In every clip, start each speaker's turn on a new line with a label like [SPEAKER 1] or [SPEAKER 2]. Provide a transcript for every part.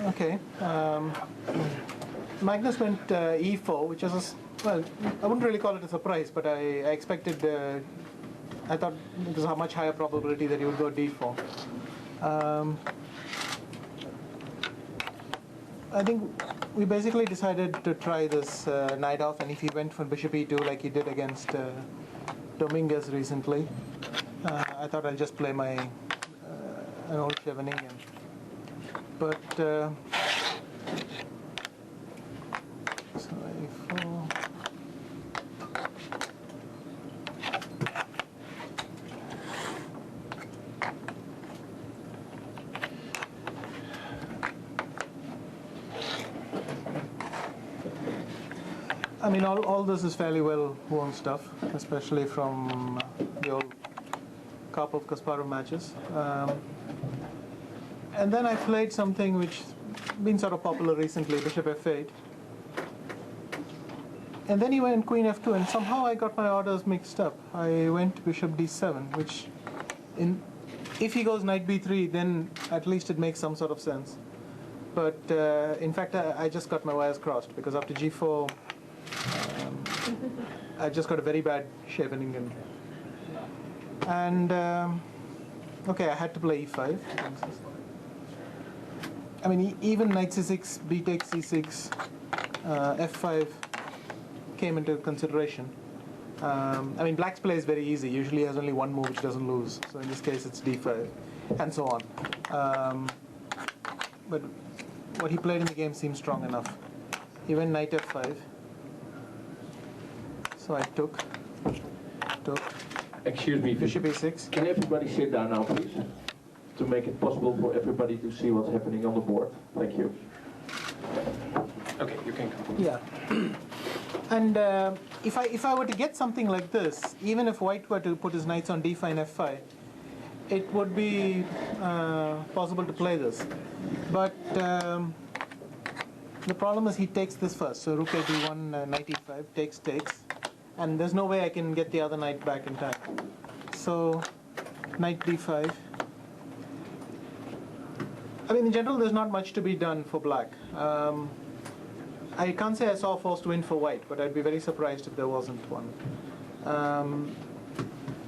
[SPEAKER 1] Okay. Magnus went e4, which is, well, I wouldn't really call it a surprise, but I expected, I thought there's a much higher probability that he would go d4. I think we basically decided to try this knight off, and if he went for bishop e2 like he did against Dominguez recently, I thought I'll just play my an old Scheveningen. But so a4. I mean, all this is fairly well-worn stuff, especially from the old Karpov-Kasparov matches. And then I played something which has been sort of popular recently, bishop f8. And then he went queen f2, and somehow I got my orders mixed up. I went bishop d7, which, if he goes knight b3, then at least it makes some sort of sense. But in fact, I just got my wires crossed, because after g4, I just got a very bad Scheveningen. And okay, I had to play e5. I mean, even knight c6, b takes c6, f5 came into consideration. I mean, black's play is very easy. Usually he has only one move which doesn't lose. So in this case, it's d5, and so on. But what he played in the game seemed strong enough. He went knight f5. So I took.
[SPEAKER 2] Excuse me,
[SPEAKER 1] bishop e6.
[SPEAKER 2] Can everybody sit down now, please? To make it possible for everybody to see what's happening on the board. Thank you.
[SPEAKER 3] Okay, you can come.
[SPEAKER 1] Yeah. And if I were to get something like this, even if white were to put his knights on d5 and f5, it would be possible to play this. But the problem is he takes this first. So rook a d1, knight e5, takes. And there's no way I can get the other knight back in time. So knight d5. I mean, in general, there's not much to be done for black. I can't say I saw a forced win for white, but I'd be very surprised if there wasn't one.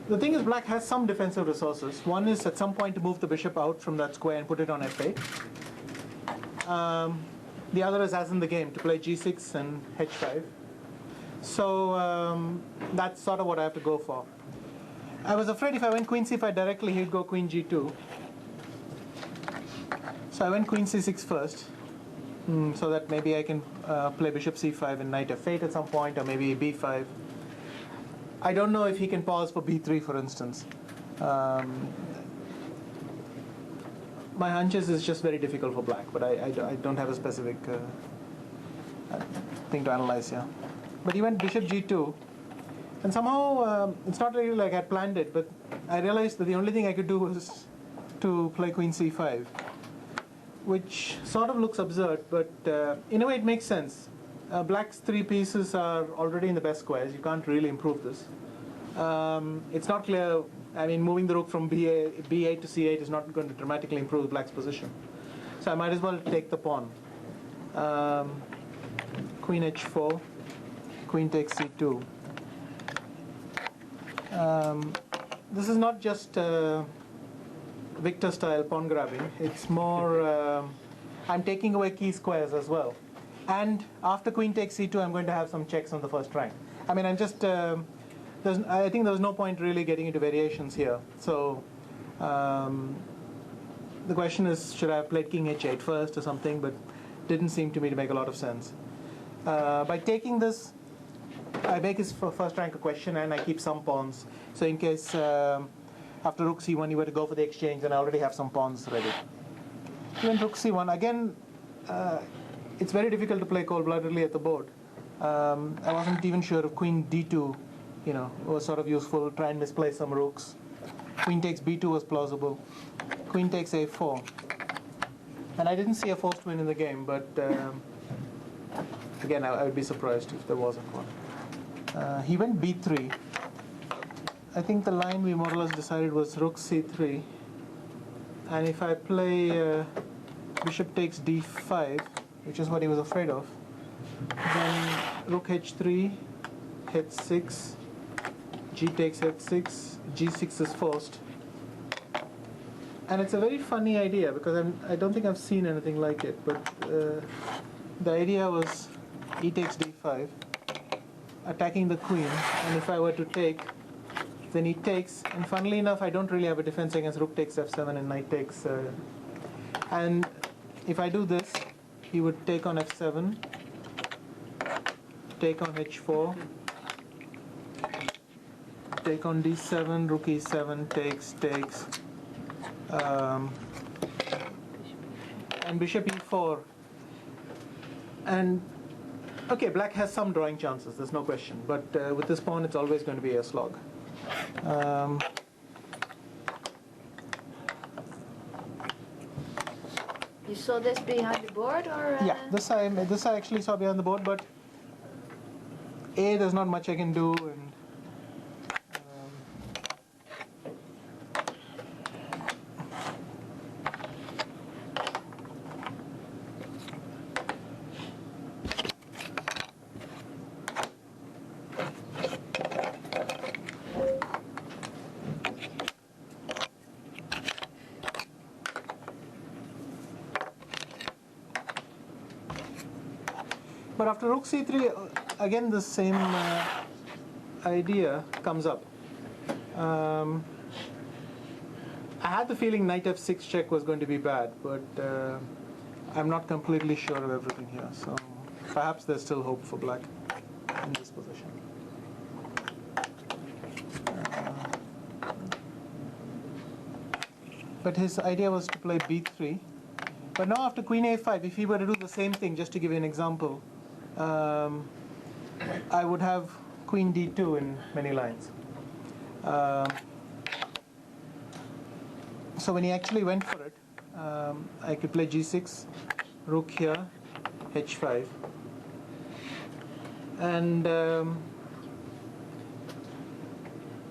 [SPEAKER 1] The thing is, black has some defensive resources. One is at some point to move the bishop out from that square and put it on f8. The other is, as in the game, to play g6 and h5. So that's sort of what I have to go for. I was afraid if I went queen c5 directly, he'd go queen g2. So I went queen c6 first, so that maybe I can play bishop c5 and knight f8 at some point, or maybe b5. I don't know if he can pause for b3, for instance. My hunches is just very difficult for black, but I don't have a specific thing to analyze here. But he went bishop g2, and somehow it's not really like I planned it, but I realized that the only thing I could do was to play queen c5, which sort of looks absurd, but in a way it makes sense. Black's three pieces are already in the best squares. You can't really improve this. It's not clear. I mean, moving the rook from b8 to c8 is not going to dramatically improve black's position. So I might as well take the pawn. Queen h4. Queen takes c2. This is not just Victor-style pawn grabbing. It's more, I'm taking away key squares as well. And after queen takes c2, I'm going to have some checks on the first rank. I mean, I'm just, I think there's no point really getting into variations here. So the question is, should I have played king h8 first or something? But didn't seem to me to make a lot of sense. By taking this, I make his first rank a question, and I keep some pawns. So in case after rook c1 you were to go for the exchange, then I already have some pawns ready. Even rook c1, again, it's very difficult to play cold-bloodedly at the board. I wasn't even sure if queen d2, was sort of useful. Try and misplace some rooks. Queen takes b2 was plausible. Queen takes a4. And I didn't see a forced win in the game, but again, I would be surprised if there wasn't one. He went b3. I think the line we more or less decided was rook c3. And if I play bishop takes d5, which is what he was afraid of. Then rook h3, h6, g takes h6, g6 is forced. And it's a very funny idea because I don't think I've seen anything like it, but the idea was e takes d5, attacking the queen, and if I were to take, then he takes, and funnily enough I don't really have a defense against rook takes f7 and knight takes, and if I do this, he would take on f7, take on h4, take on d7, rook e7, takes, and bishop e4. And okay, black has some drawing chances, there's no question, but with this pawn it's always going to be a slog.
[SPEAKER 4] You saw this behind the board, or?
[SPEAKER 1] Yeah, this I actually saw behind the board, but there's not much I can do, and but after rook c3, again the same idea comes up. I had the feeling knight f6 check was going to be bad, but I'm not completely sure of everything here, so perhaps there's still hope for black in this position. But his idea was to play b3. But now after queen a5, if he were to do the same thing, just to give you an example, I would have queen d2 in many lines. So when he actually went for it, I could play g6, rook here, h5. And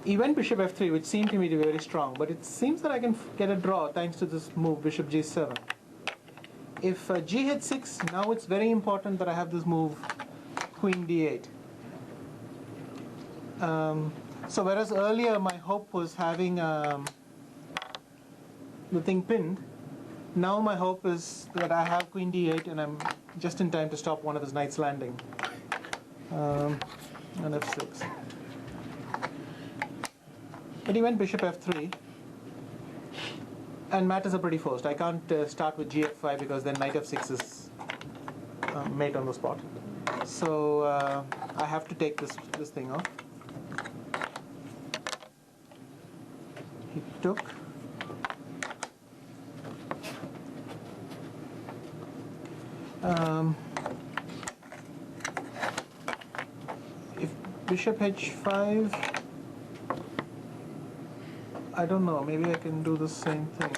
[SPEAKER 1] he went bishop f3, which seemed to me to be very strong, but it seems that I can get a draw thanks to this move, bishop g7. If g hits 6, now it's very important that I have this move, queen d8. So whereas earlier my hope was having the thing pinned, now my hope is that I have queen d8 and I'm just in time to stop one of his knights landing. And f6. But he went bishop f3. And matters are pretty forced. I can't start with gf5 because then knight f6 is mate on the spot. So I have to take this thing off. He took. If bishop h5, I don't know, maybe I can do the same thing.